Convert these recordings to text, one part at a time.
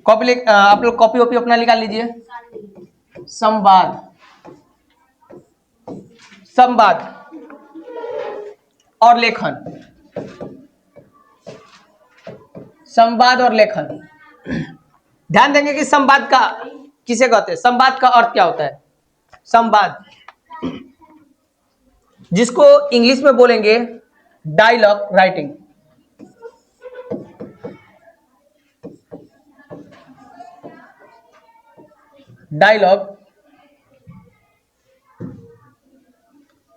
Copy आप लोग copy वॉपी अपना निकाल लीजिए। संवाद, संवाद और लेखन, संवाद और लेखन। ध्यान देंगे कि संवाद का किसे कहते हैं, संवाद का अर्थ क्या होता है। संवाद जिसको इंग्लिश में बोलेंगे डायलॉग राइटिंग। डायलॉग,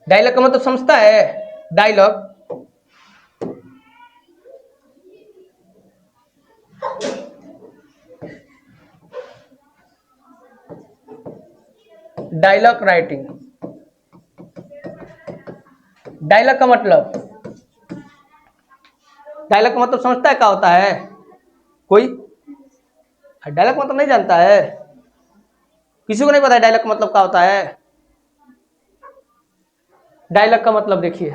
डायलॉग का मतलब समझता है, डायलॉग डायलॉग राइटिंग। डायलॉग का मतलब, डायलॉग का मतलब समझता है क्या होता है कोई? डायलॉग का मतलब नहीं जानता है, किसी को नहीं पता है डायलॉग का मतलब क्या होता है। डायलॉग का मतलब देखिए,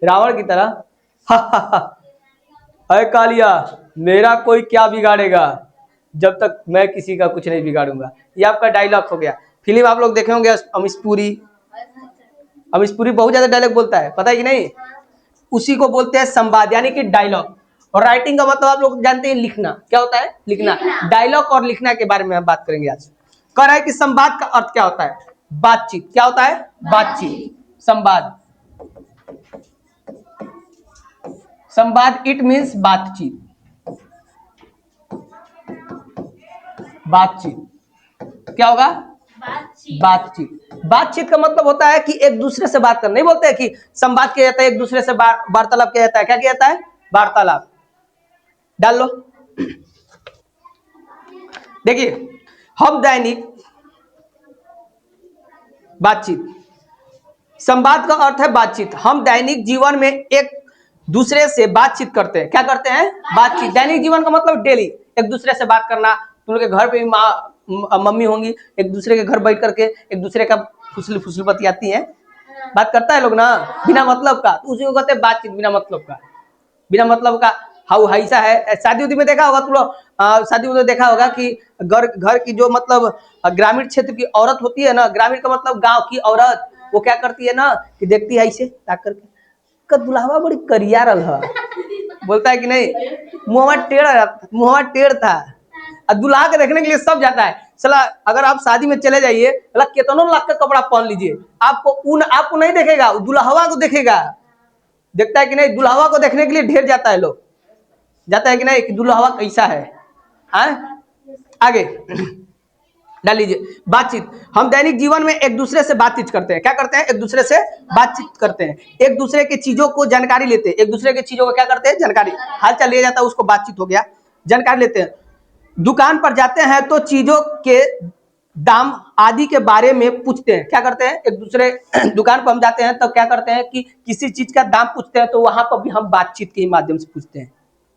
रावण की तरह। अरे कालिया, मेरा कोई क्या बिगाड़ेगा जब तक मैं किसी का कुछ नहीं बिगाड़ूंगा। ये आपका डायलॉग हो गया। फिल्म आप लोग देखे होंगे अमीश पुरी, अमीश पुरी बहुत ज्यादा डायलॉग बोलता है, पता है कि नहीं? उसी को बोलते हैं संवाद, यानी कि डायलॉग। और राइटिंग का मतलब आप लोग जानते हैं, लिखना। क्या होता है? लिखना। डायलॉग और लिखना के बारे में हम बात करेंगे आज। कह रहा है कि संवाद का अर्थ क्या होता है? बातचीत। क्या होता है? बातचीत। संवाद, संवाद इट मीन्स बातचीत। बातचीत क्या होगा? बातचीत। बातचीत का मतलब होता है कि एक दूसरे से बात करना। नहीं बोलते हैं कि संवाद किया जाता है, एक दूसरे से वार्तालाप किया जाता है। क्या किया जाता है? वार्तालाप। डाल लो। देखिए, हम दैनिक बातचीत, संवाद का अर्थ है बातचीत। हम दैनिक जीवन में एक दूसरे से बातचीत करते हैं। क्या करते हैं? बातचीत। दैनिक जीवन का मतलब डेली एक दूसरे से बात करना। तुम लोग के घर पे भी माँ मम्मी होंगी, एक दूसरे के घर बैठ करके एक दूसरे का फुसली फुसली बतियाती हैं, बात करता है लोग ना, बिना मतलब का। तो उसी को कहते हैं बातचीत, बिना मतलब का। बिना मतलब का हाउ हाइसा है। शादी उदी में देखा होगा तुम लोग, शादी में देखा होगा कि घर घर की जो मतलब ग्रामीण क्षेत्र की औरत होती है ना, ग्रामीण का मतलब गांव की औरत, वो क्या करती है ना कि देखती है ऐसे ताक करके, का दुल्हावा बड़ी करिया रल है, बोलता है कि नहीं, मुहवा टेढ़ था। और दुल्हा के देखने के लिए सब जाता है। सला अगर आप शादी में चले जाइए, कितनों लाख का कपड़ा पहन लीजिए, आपको आपको नहीं देखेगा, दुल्हवा को देखेगा। देखता है कि नहीं, दुल्हवा को देखने के लिए ढेर जाता है लोग, जाता है कि नहीं कि दुल्हवा कैसा है। आगे डाल लीजिए। बातचीत, हम दैनिक जीवन में एक दूसरे से बातचीत करते हैं। क्या करते हैं? एक दूसरे से बातचीत करते हैं, एक दूसरे की चीजों को जानकारी लेते हैं। एक दूसरे की चीजों को क्या करते हैं? जानकारी, हाल चाल लिया जाता है, उसको बातचीत हो गया। जानकारी लेते हैं। दुकान पर जाते हैं तो चीजों के दाम आदि के बारे में पूछते हैं। क्या करते हैं? एक दूसरे दुकान पर हम जाते हैं तो क्या करते हैं कि किसी चीज का दाम पूछते हैं, तो वहां पर भी हम बातचीत के माध्यम से पूछते हैं।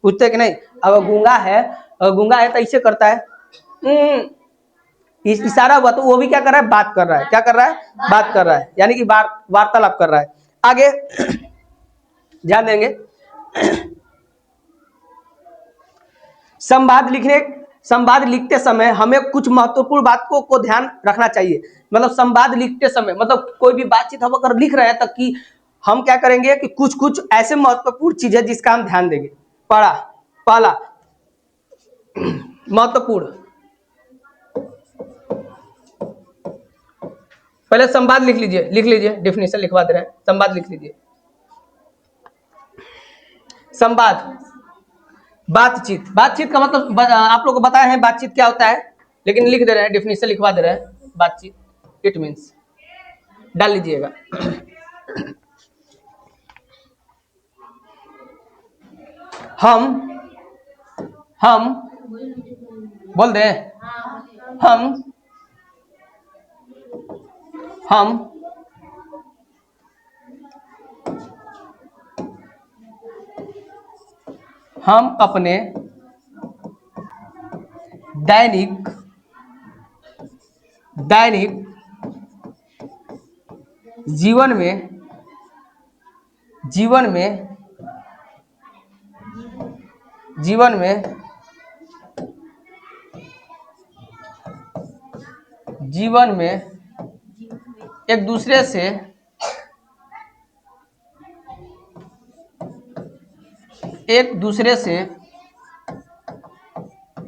पूछते हैं कि नहीं? अगर गूंगा है तो ऐसे करता है, इशारा हुआ तो वो भी क्या कर रहा है? बात कर रहा है। क्या कर रहा है? बात कर रहा है, यानी कि वार्तालाप कर रहा है। आगे ध्यान देंगे, संवाद लिखते समय हमें कुछ महत्वपूर्ण बातों को ध्यान रखना चाहिए। मतलब संवाद लिखते समय, मतलब कोई भी बातचीत हम अगर लिख रहे हैं, तब कि हम क्या करेंगे कि कुछ कुछ ऐसे महत्वपूर्ण चीजें जिसका हम ध्यान देंगे। पहला महत्वपूर्ण, पहले संवाद लिख लीजिए, डेफिनेशन लिखवा दे रहे हैं। संवाद लिख लीजिए। संवाद, बातचीत का मतलब आप लोग को बताए हैं बातचीत क्या होता है, लेकिन लिख दे रहे हैं, डेफिनेशन लिखवा दे रहे हैं। बातचीत इट मीन्स, डाल लीजिएगा। हम बोल दे, हम अपने दैनिक जीवन में जीवन में जीवन में जीवन में एक दूसरे से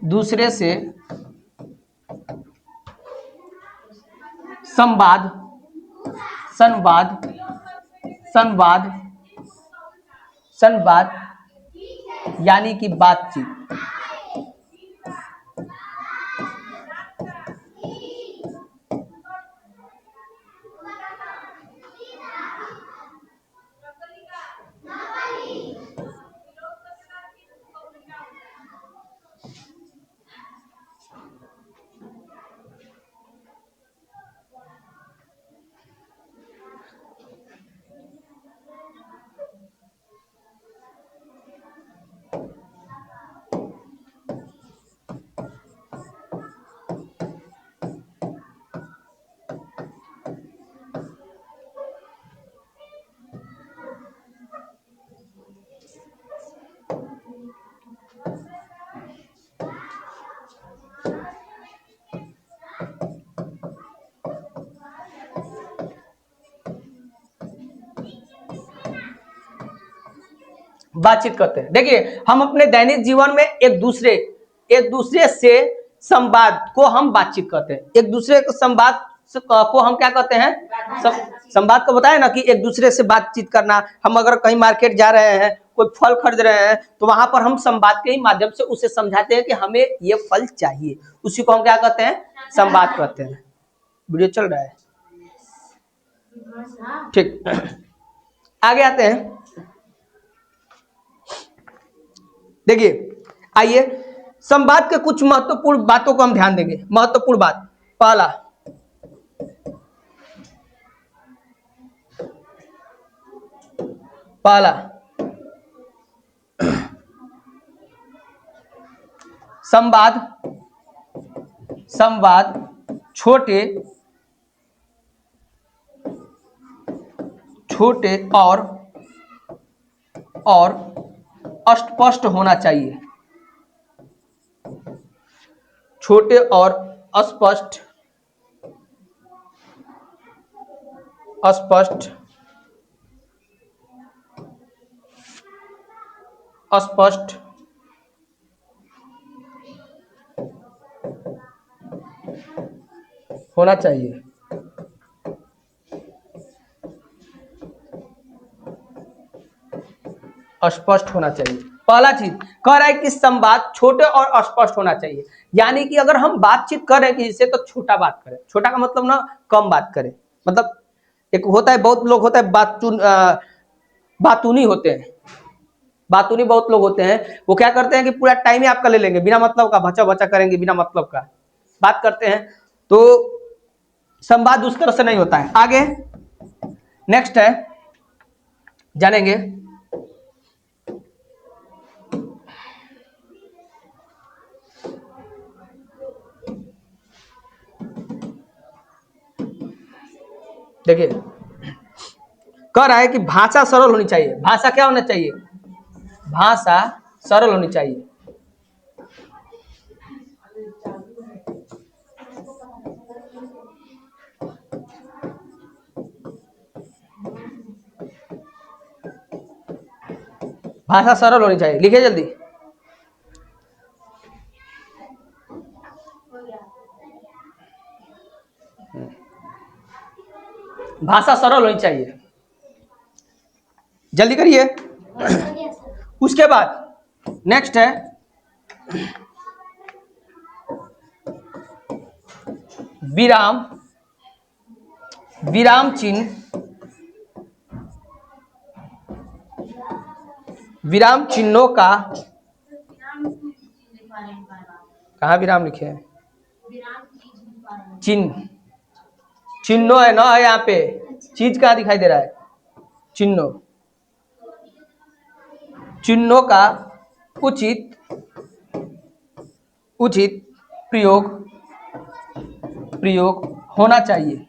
दूसरे से संवाद संवाद संवाद संवाद यानी कि बातचीत। बातचीत करते हैं। देखिए, हम अपने दैनिक जीवन में एक दूसरे से संवाद को हम बातचीत करते हैं। एक दूसरे को संवाद को हम क्या कहते हैं? संवाद को बताया ना कि एक दूसरे से बातचीत करना। हम अगर कहीं मार्केट जा रहे हैं, कोई फल खरीद रहे हैं, तो वहां पर हम संवाद के ही माध्यम से उसे समझाते हैं कि हमें ये फल चाहिए। उसी को हम क्या कहते हैं? संवाद कहते हैं। वीडियो चल रहा है? ठीक, आगे आते हैं। देखिए, आइए संवाद के कुछ महत्वपूर्ण बातों को हम ध्यान देंगे। महत्वपूर्ण बात, पहला संवाद छोटे और अस्पष्ट होना चाहिए। छोटे और अस्पष्ट होना चाहिए। स्पष्ट होना चाहिए। पहला चीज कह रहा है कि संवाद छोटे और स्पष्ट होना चाहिए। यानी कि अगर हम बातचीत कर रहे हैं किसी से, तो छोटा बात करें। छोटा का मतलब ना कम बात करें। मतलब एक होता है, बहुत लोग होता है बातूनी होते हैं। बातूनी बहुत लोग होते हैं। वो क्या करते हैं कि पूरा टाइम ही आपका ले लेंगे, बिना मतलब का भचा भचा करेंगे, बिना मतलब का बात करते हैं। तो संवाद उस तरह से नहीं होता है। आगे नेक्स्ट है, जानेंगे देखिए, कह रहा है कि भाषा सरल होनी चाहिए। भाषा क्या होना चाहिए? भाषा सरल होनी चाहिए। भाषा सरल होनी चाहिए। लिखिए जल्दी। भाषा सरल होनी चाहिए, जल्दी करिए। उसके बाद नेक्स्ट है विराम चिन्हों का, कहाँ विराम लिखे हैं? चिन्हों है ना, यहाँ पे चीज कहाँ दिखाई दे रहा है? चिन्हों का उचित प्रयोग होना चाहिए।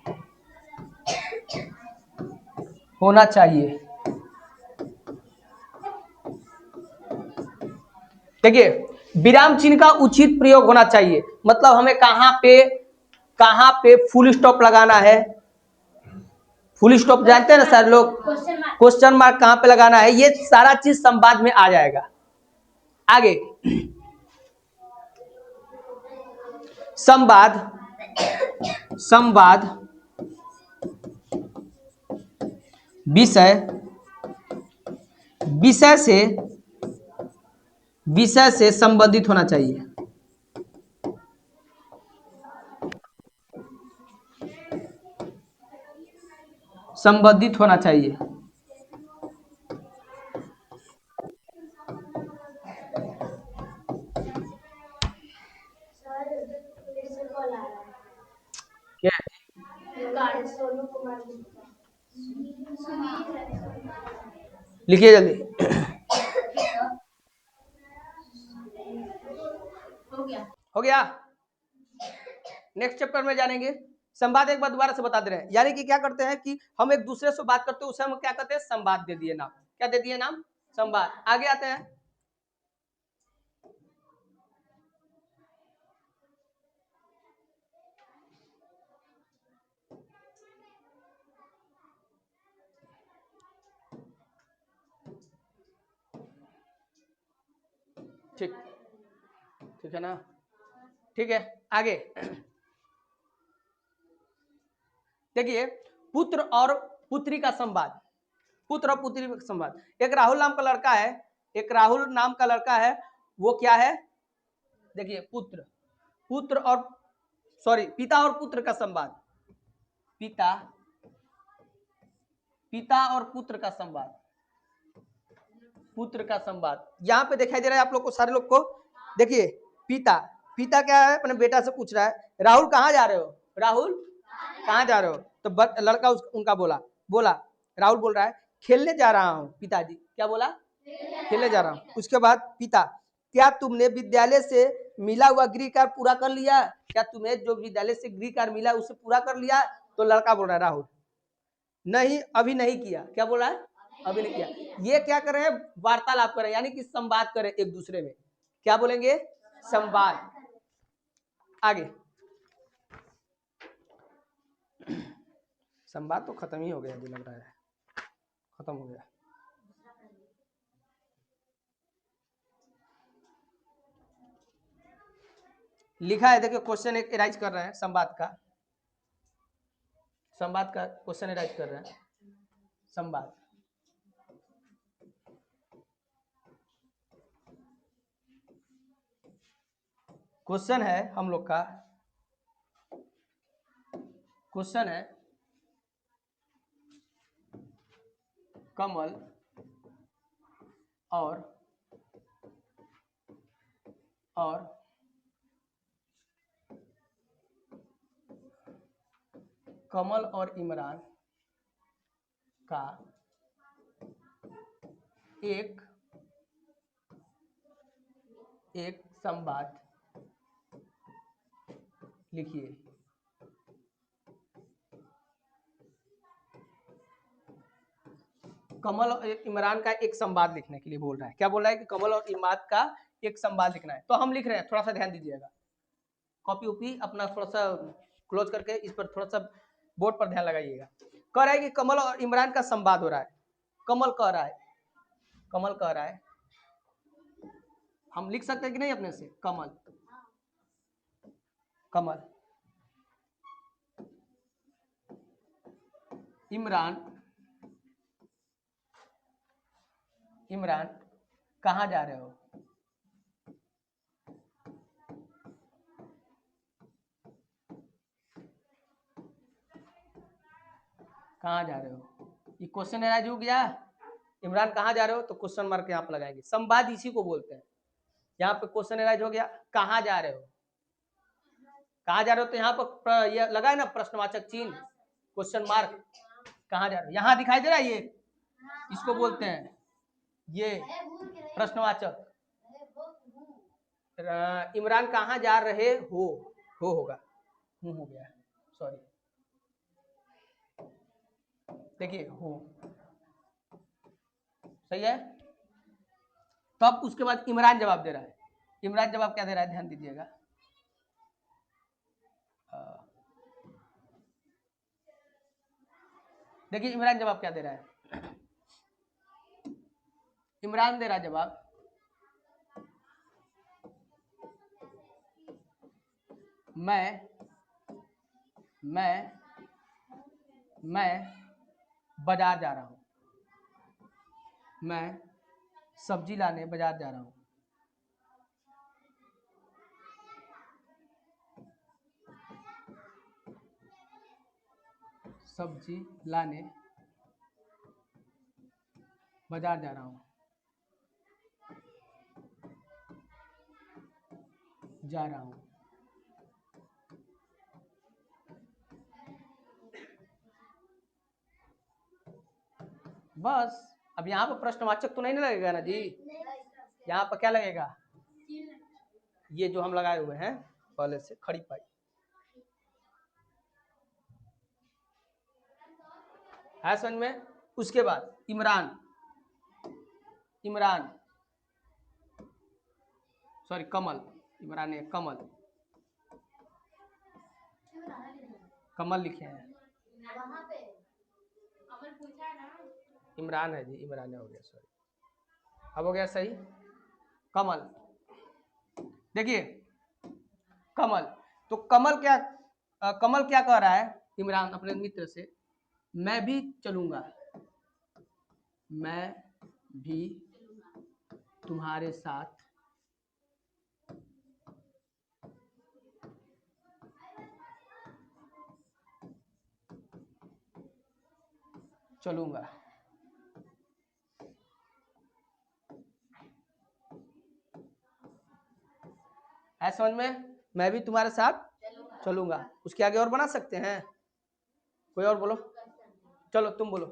देखिए, विराम चिन्ह का उचित प्रयोग होना चाहिए, मतलब हमें कहाँ पे फुल स्टॉप लगाना है। फुल स्टॉप जानते हैं ना सर लोग, क्वेश्चन मार्क कहाँ पे लगाना है, ये सारा चीज संवाद में आ जाएगा। आगे संवाद, संवाद विषय, विषय से संबंधित होना चाहिए। संबंधित होना चाहिए। क्या लिखिए जल्दी। हो गया। नेक्स्ट चैप्टर में जानेंगे। संवाद एक बार दोबारा से बता दे रहे हैं, यानी कि क्या करते हैं कि हम एक दूसरे से बात करते हैं, उसे हम क्या करते हैं, संवाद दे दिए नाम। क्या दे दिए नाम? संवाद। आगे आते हैं। ठीक, ठीक है ना, ठीक है। आगे देखिए, पुत्र और पुत्री का संवाद, पुत्र और पुत्री का संवाद। एक राहुल नाम का लड़का है, एक राहुल नाम का लड़का है, वो क्या है, देखिए पुत्र, पुत्र और सॉरी पिता और पुत्र का संवाद, पिता, पिता और पुत्र का संवाद, पुत्र का संवाद। यहाँ पे दिखाई दे रहा है आप लोग को, सारे लोग को। देखिए पिता, पिता क्या है, अपने बेटा से पूछ रहा है राहुल कहाँ जा रहे हो, राहुल कहाँ जा रहे हो, तो लड़का उनका बोला, राहुल बोल रहा है खेलने जा रहा हूँ पिताजी। क्या बोला? खेलने जा रहा हूँ। उसके बाद पिता, क्या तुमने विद्यालय से मिला हुआ गृह कार्य पूरा कर लिया, क्या तुम्हें जो विद्यालय से गृह कार्य मिला उसे पूरा कर लिया, तो लड़का बोल रहा है राहुल नहीं अभी नहीं किया। क्या बोला है? अभी नहीं किया। ये क्या कर रहे हैं, वार्तालाप कर रहे हैं, यानी कि संवाद कर रहे हैं एक दूसरे में। क्या बोलेंगे? संवाद। आगे संवाद तो खत्म ही हो गया, मुझे लग रहा है खत्म हो गया। लिखा है, देखिए क्वेश्चन एक इराइज कर रहे हैं, संवाद का, संवाद का क्वेश्चन इराइज कर रहे हैं। संवाद, क्वेश्चन है हम लोग का, क्वेश्चन है कमल और कमल और इमरान का एक संवाद लिखिए। कमल और इमरान का एक संवाद लिखने के लिए बोल रहा है। क्या बोल रहा है कि कमल और इमरान का एक संवाद लिखना है। तो हम लिख रहे हैं, थोड़ा सा ध्यान दीजिएगा, कॉपी उपी अपना थोड़ा सा क्लोज करके इस पर थोड़ा सा बोर्ड पर ध्यान लगाइएगा। कह रहा है कि कमल और इमरान का संवाद हो रहा है। कमल कह रहा है, कमल कह रहा है, हम लिख सकते हैं कि नहीं अपने से, कमल, कमल इमरान, इमरान कहाँ जा रहे हो, कहाँ जा रहे हो। ये क्वेश्चन एराइज हो गया। इमरान कहाँ जा रहे हो, तो क्वेश्चन मार्क यहाँ पर लगाएंगे। संवाद इसी को बोलते हैं। यहाँ पे क्वेश्चन एराइज हो गया, कहाँ जा रहे हो, कहाँ जा रहे हो, तो यहाँ पर ये लगा है ना प्रश्नवाचक चिन्ह, क्वेश्चन मार्क, कहाँ जा रहे हो, यहाँ दिखाई दे रहा है, ये इसको बोलते हैं ये प्रश्नवाचक। इमरान कहाँ जा रहे हो होगा, हो गया, सॉरी, देखिए हो, सही है। तब उसके बाद इमरान जवाब दे रहा है। इमरान जवाब क्या दे रहा है, ध्यान दीजिएगा। देखिए इमरान जवाब क्या दे रहा है। इमरान दे रहा जवाब, मैं बाजार जा रहा हूं, मैं सब्जी लाने बाजार जा रहा हूं। सब्जी लाने बाजार जा रहा हूं, जा रहा हूं। बस अब यहाँ पर प्रश्नवाचक तो नहीं ना लगेगा ना जी, यहाँ पर क्या लगेगा, ये जो हम लगाए हुए हैं पहले से, खड़ी पाई। है समझ में। उसके बाद इमरान सॉरी कमल, इमरान है कमल, कमल लिखे हैं, इमरान है जी, इमरान है, हो गया सॉरी, अब हो गया सही। कमल, देखिए कमल, तो कमल क्या कह रहा है इमरान अपने मित्र से, मैं भी चलूंगा, मैं भी तुम्हारे साथ चलूंगा। ऐसा समझ में, मैं भी तुम्हारे साथ चलूंगा। उसके आगे और बना सकते हैं, कोई और बोलो, चलो तुम बोलो।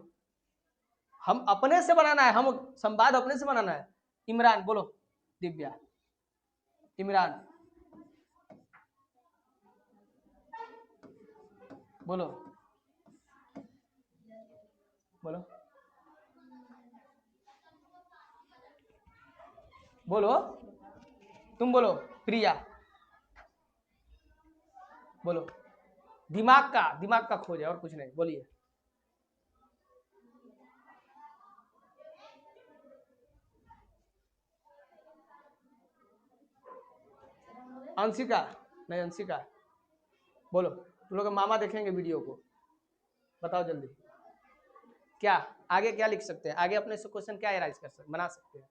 हम अपने से बनाना है, हम संवाद अपने से बनाना है। इमरान बोलो, दिव्या, इमरान बोलो, बोलो बोलो, तुम बोलो, प्रिया बोलो। दिमाग का खोज है और कुछ नहीं, बोलिए। अंशिका, नहीं अंशिका बोलो, तुम लोग मामा देखेंगे वीडियो को, बताओ जल्दी। क्या आगे क्या लिख सकते हैं, आगे अपने से क्वेश्चन क्या एराइज कर सकते, बना सकते हैं।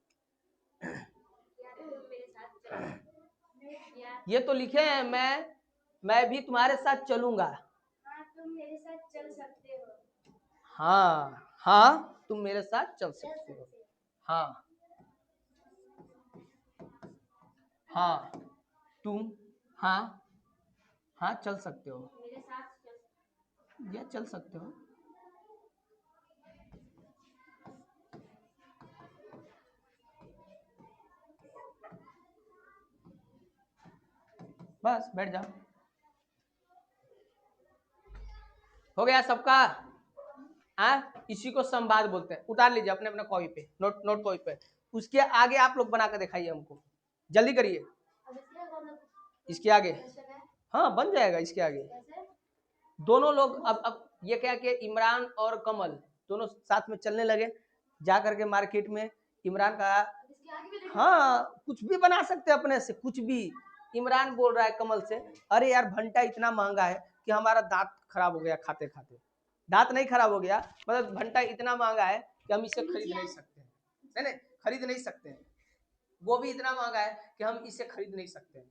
ये तो लिखे हैं, मैं भी तुम्हारे साथ चलूंगा। हाँ तुम मेरे साथ चल सकते हो। हाँ तुम मेरे साथ चल सकते हो। हाँ तुम हाँ चल सकते हो, मेरे साथ या चल सकते हो। बस बैठ जाओ, हो गया सबका। इसी को संवाद बोलते हैं। उतार लीजिए अपने अपने कॉपी पे, नोट कॉपी पे। उसके आगे आप लोग बना कर दिखाइए हमको, जल्दी करिए। इसके आगे हाँ बन जाएगा, इसके आगे दोनों लोग अब ये क्या कि इमरान और कमल दोनों साथ में चलने लगे, जा करके मार्केट में। इमरान का हाँ कुछ भी बना सकते हैं अपने से, कुछ भी। इमरान बोल रहा है कमल से, अरे यार भंटा इतना महंगा है कि हमारा दांत खराब हो गया खाते खाते। दांत नहीं खराब हो गया, मतलब भंटा इतना महंगा है कि हम इसे खरीद नहीं सकते हैं, नहीं खरीद नहीं सकते हैं। गोभी इतना महंगा है कि हम इसे खरीद नहीं सकते हैं।